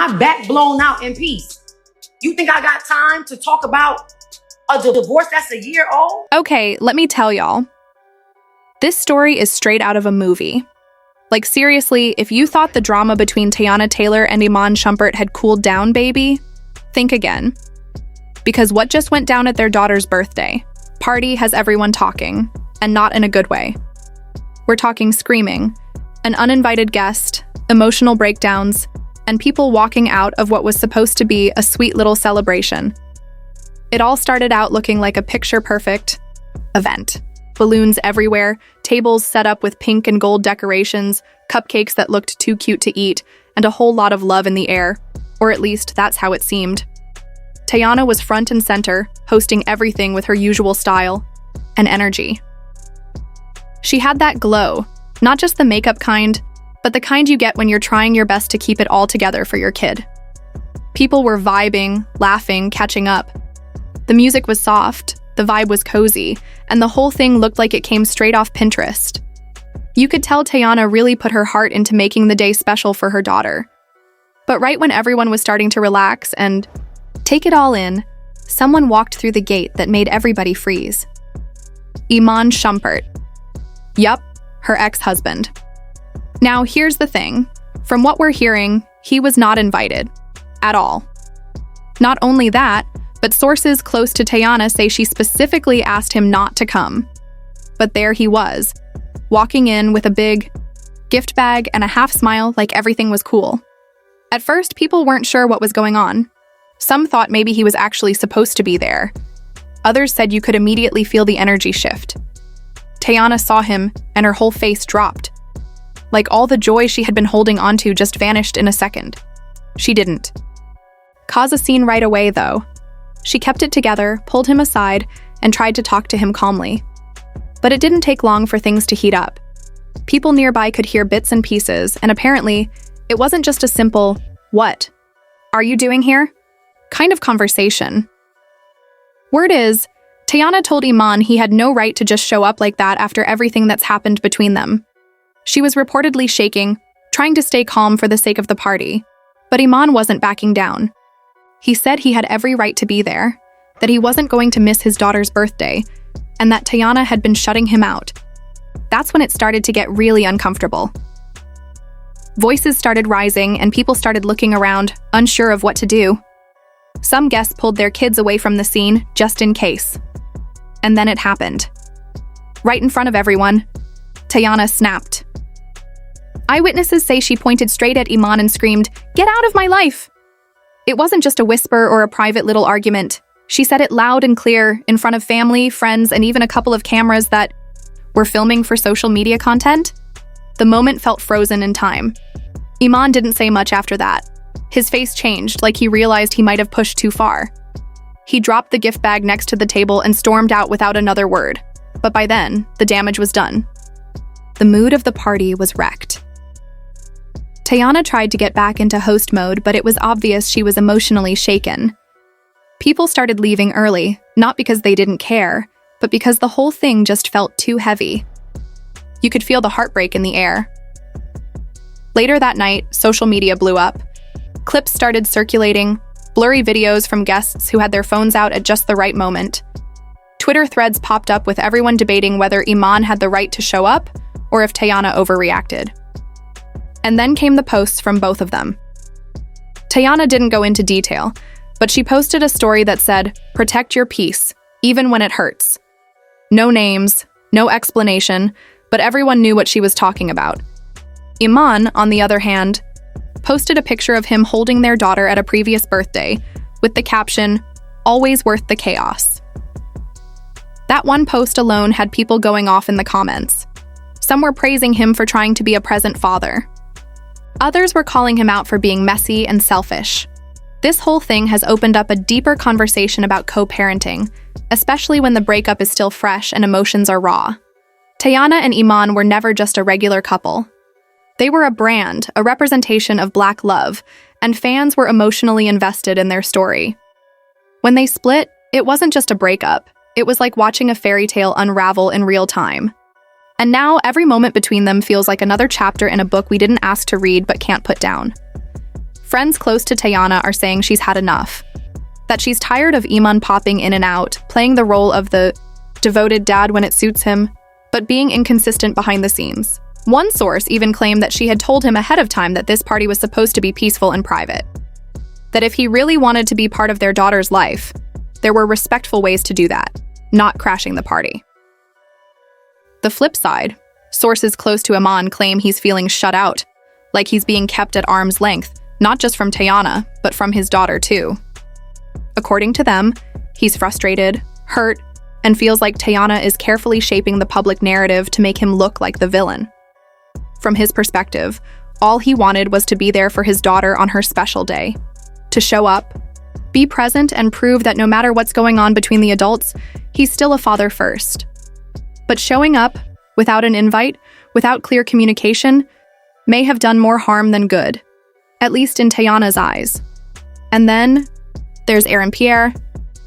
my back blown out in peace. You think I got time to talk about a divorce that's a year old? Okay, let me tell y'all. This story is straight out of a movie. Like seriously, if you thought the drama between Teyana Taylor and Iman Shumpert had cooled down, baby, think again. Because what just went down at their daughter's birthday party has everyone talking, and not in a good way. We're talking screaming, an uninvited guest, emotional breakdowns, and people walking out of what was supposed to be a sweet little celebration. It all started out looking like a picture-perfect event. Balloons everywhere, tables set up with pink and gold decorations, cupcakes that looked too cute to eat, and a whole lot of love in the air. Or at least that's how it seemed. Teyana was front and center, hosting everything with her usual style and energy. She had that glow, not just the makeup kind, but the kind you get when you're trying your best to keep it all together for your kid. People were vibing, laughing, catching up. The music was soft, the vibe was cozy, and the whole thing looked like it came straight off Pinterest. You could tell Teyana really put her heart into making the day special for her daughter. But right when everyone was starting to relax and take it all in, someone walked through the gate that made everybody freeze. Iman Shumpert. Yup, her ex-husband. Now, here's the thing. From what we're hearing, he was not invited. At all. Not only that, but sources close to Teyana say she specifically asked him not to come. But there he was, walking in with a big gift bag and a half smile like everything was cool. At first, people weren't sure what was going on. Some thought maybe he was actually supposed to be there. Others said you could immediately feel the energy shift. Teyana saw him, and her whole face dropped. Like all the joy she had been holding onto just vanished in a second. She didn't cause a scene right away, though. She kept it together, pulled him aside, and tried to talk to him calmly. But it didn't take long for things to heat up. People nearby could hear bits and pieces, and apparently, it wasn't just a simple, "What are you doing here?" kind of conversation. Word is, Teyana told Iman he had no right to just show up like that after everything that's happened between them. She was reportedly shaking, trying to stay calm for the sake of the party. But Iman wasn't backing down. He said he had every right to be there, that he wasn't going to miss his daughter's birthday, and that Teyana had been shutting him out. That's when it started to get really uncomfortable. Voices started rising, and people started looking around, unsure of what to do. Some guests pulled their kids away from the scene, just in case. And then it happened. Right in front of everyone, Teyana snapped. Eyewitnesses say she pointed straight at Iman and screamed, "Get out of my life!" It wasn't just a whisper or a private little argument. She said it loud and clear, in front of family, friends, and even a couple of cameras that were filming for social media content. The moment felt frozen in time. Iman didn't say much after that. His face changed, like he realized he might have pushed too far. He dropped the gift bag next to the table and stormed out without another word. But by then, the damage was done. The mood of the party was wrecked. Teyana tried to get back into host mode, but it was obvious she was emotionally shaken. People started leaving early, not because they didn't care, but because the whole thing just felt too heavy. You could feel the heartbreak in the air. Later that night, social media blew up. Clips started circulating, blurry videos from guests who had their phones out at just the right moment. Twitter threads popped up with everyone debating whether Iman had the right to show up or if Teyana overreacted. And then came the posts from both of them. Teyana didn't go into detail, but she posted a story that said, "Protect your peace, even when it hurts." No names, no explanation, but everyone knew what she was talking about. Iman, on the other hand, posted a picture of him holding their daughter at a previous birthday with the caption, "Always worth the chaos." That one post alone had people going off in the comments. Some were praising him for trying to be a present father. Others were calling him out for being messy and selfish. This whole thing has opened up a deeper conversation about co-parenting, especially when the breakup is still fresh and emotions are raw. Teyana and Iman were never just a regular couple. They were a brand, a representation of Black love, and fans were emotionally invested in their story. When they split, it wasn't just a breakup. It was like watching a fairy tale unravel in real time. And now every moment between them feels like another chapter in a book we didn't ask to read but can't put down. Friends close to Teyana are saying she's had enough, that she's tired of Iman popping in and out, playing the role of the devoted dad when it suits him, but being inconsistent behind the scenes. One source even claimed that she had told him ahead of time that this party was supposed to be peaceful and private, that if he really wanted to be part of their daughter's life, there were respectful ways to do that, not crashing the party. The flip side, sources close to Iman claim he's feeling shut out, like he's being kept at arm's length, not just from Teyana, but from his daughter too. According to them, he's frustrated, hurt, and feels like Teyana is carefully shaping the public narrative to make him look like the villain. From his perspective, all he wanted was to be there for his daughter on her special day, to show up, be present, and prove that no matter what's going on between the adults, he's still a father first. But showing up, without an invite, without clear communication, may have done more harm than good, at least in Teyana's eyes. And then, there's Pierre.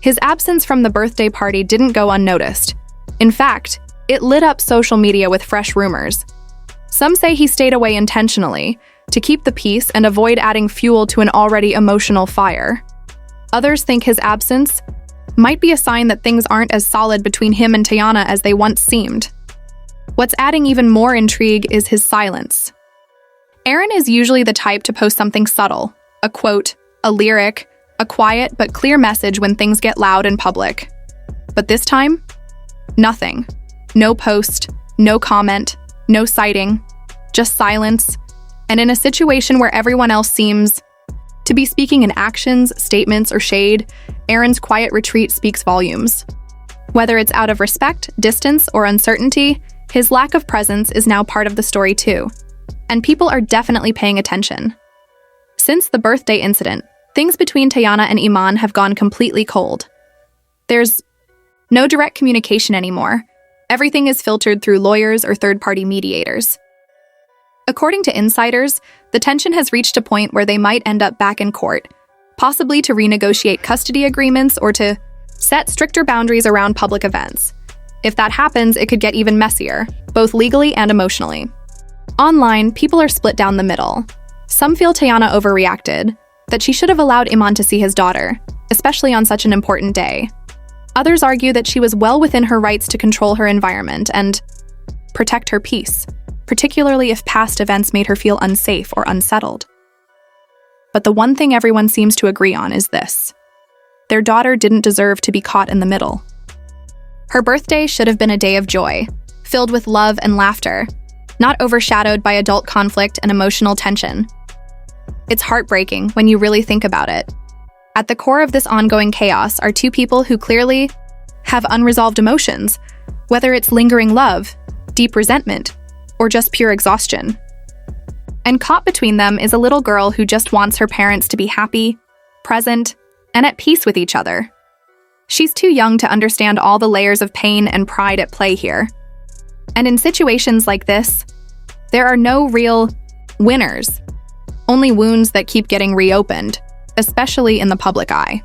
His absence from the birthday party didn't go unnoticed. In fact, it lit up social media with fresh rumors. Some say he stayed away intentionally, to keep the peace and avoid adding fuel to an already emotional fire. Others think his absence might be a sign that things aren't as solid between him and Teyana as they once seemed. What's adding even more intrigue is his silence. Aaron is usually the type to post something subtle, a quote, a lyric, a quiet but clear message when things get loud in public. But this time, nothing. No post, no comment, no citing, just silence. And in a situation where everyone else seems to be speaking in actions, statements, or shade, Aaron's quiet retreat speaks volumes. Whether it's out of respect, distance, or uncertainty, his lack of presence is now part of the story too. And people are definitely paying attention. Since the birthday incident, things between Teyana and Iman have gone completely cold. There's no direct communication anymore. Everything is filtered through lawyers or third-party mediators. According to insiders, the tension has reached a point where they might end up back in court, possibly to renegotiate custody agreements or to set stricter boundaries around public events. If that happens, it could get even messier, both legally and emotionally. Online, people are split down the middle. Some feel Teyana overreacted, that she should have allowed Iman to see his daughter, especially on such an important day. Others argue that she was well within her rights to control her environment and protect her peace, particularly if past events made her feel unsafe or unsettled. But the one thing everyone seems to agree on is this: their daughter didn't deserve to be caught in the middle. Her birthday should have been a day of joy, filled with love and laughter, not overshadowed by adult conflict and emotional tension. It's heartbreaking when you really think about it. At the core of this ongoing chaos are two people who clearly have unresolved emotions, whether it's lingering love, deep resentment, or just pure exhaustion. And caught between them is a little girl who just wants her parents to be happy, present, and at peace with each other. She's too young to understand all the layers of pain and pride at play here. And in situations like this, there are no real winners, only wounds that keep getting reopened, especially in the public eye.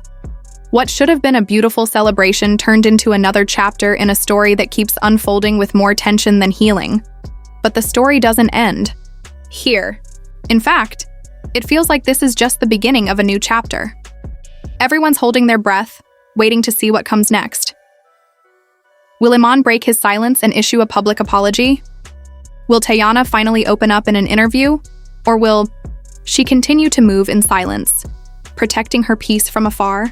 What should have been a beautiful celebration turned into another chapter in a story that keeps unfolding with more tension than healing. But the story doesn't end here. In fact, it feels like this is just the beginning of a new chapter. Everyone's holding their breath, waiting to see what comes next. Will Iman break his silence and issue a public apology? Will Teyana finally open up in an interview? Or will she continue to move in silence, protecting her peace from afar?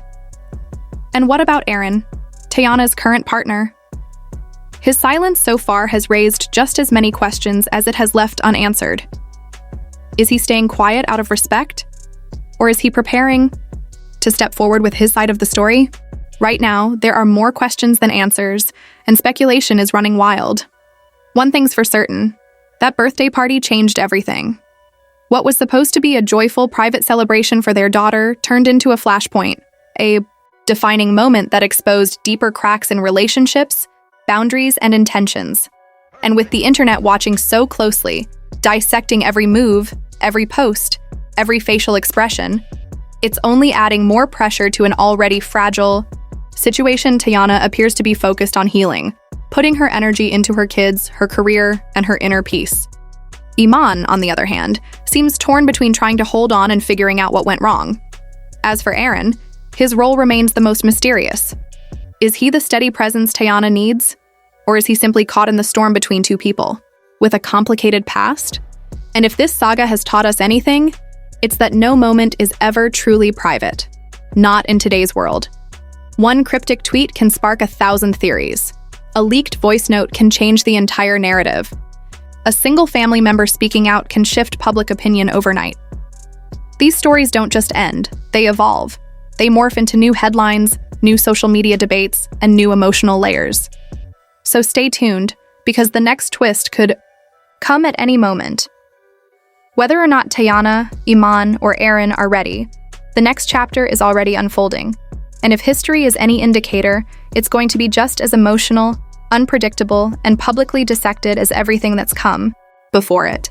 And what about Aaron, Teyana's current partner? His silence so far has raised just as many questions as it has left unanswered. Is he staying quiet out of respect? Or is he preparing to step forward with his side of the story? Right now, there are more questions than answers, and speculation is running wild. One thing's for certain: that birthday party changed everything. What was supposed to be a joyful private celebration for their daughter turned into a flashpoint, a defining moment that exposed deeper cracks in relationships, boundaries, and intentions. And with the internet watching so closely, dissecting every move, every post, every facial expression, it's only adding more pressure to an already fragile situation. Teyana appears to be focused on healing, putting her energy into her kids, her career, and her inner peace. Iman, on the other hand, seems torn between trying to hold on and figuring out what went wrong. As for Aaron, his role remains the most mysterious. Is he the steady presence Teyana needs? Or is he simply caught in the storm between two people, with a complicated past? And if this saga has taught us anything, it's that no moment is ever truly private. Not in today's world. One cryptic tweet can spark 1,000 theories. A leaked voice note can change the entire narrative. A single family member speaking out can shift public opinion overnight. These stories don't just end, they evolve. They morph into new headlines, new social media debates, and new emotional layers. So stay tuned, because the next twist could come at any moment. Whether or not Teyana, Iman, or Aaron are ready, the next chapter is already unfolding. And if history is any indicator, it's going to be just as emotional, unpredictable, and publicly dissected as everything that's come before it.